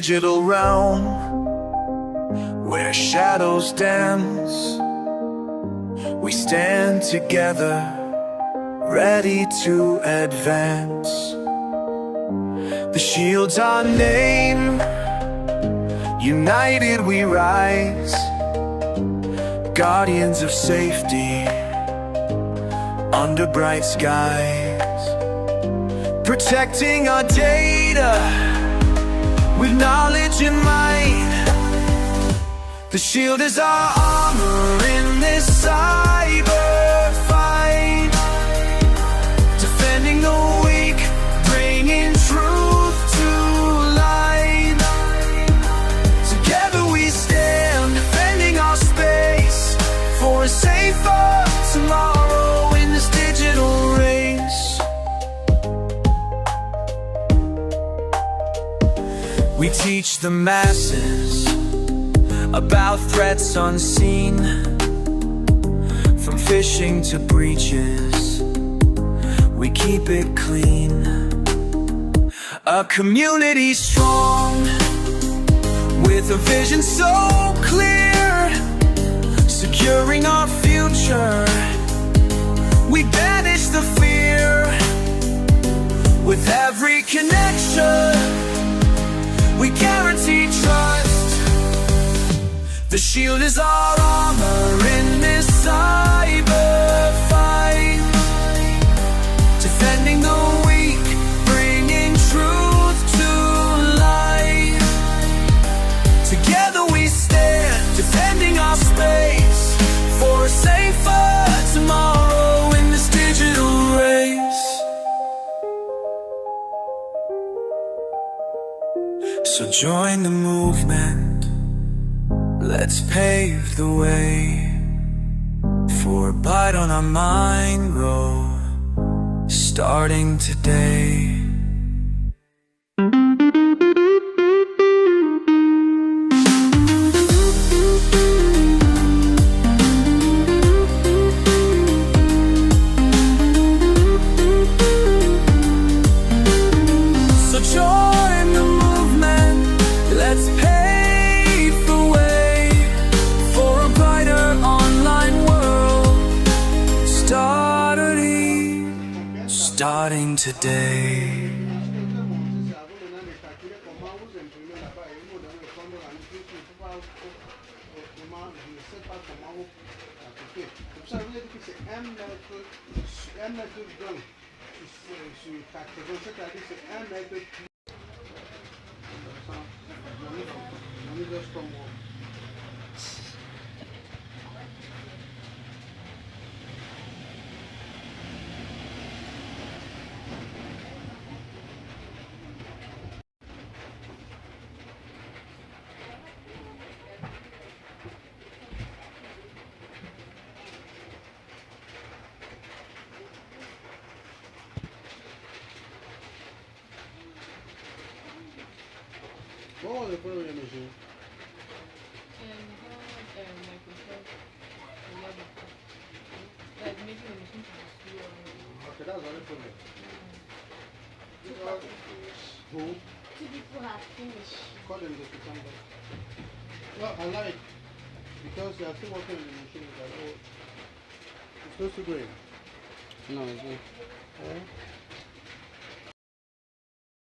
digital realm where shadows dance. We stand together, ready to advance. The shield's our name, united we rise, guardians of safety under bright skies, protecting our data with knowledge in mind. The shield is our armor in this cyber fight, defending the weak, bringing truth to light. Together we stand, defending our space for a safer tomorrow in this digital race. We teach the masses about threats unseen, from phishing to breaches. We keep it clean. A community strong, with a vision so clear, securing our future. We banish the fear. With every connection, we guarantee trust. The shield is our armor in this cyber fight, defending the weak, bringing truth to light. Together we stand, defending our space for a safer tomorrow in this digital race. So join the movement, let's pave the way for a bite on our mind road, starting today. So join the movement, let's pave the way for a brighter online world, starting today. What was the problem with the machine? Like making the machine to be slow. Okay, that's the only problem. Who? Two people have finished. Call them to come back. Well, I like, because they are still working on the machine. Like, oh, it's supposed to go in. No, it's not. Eh?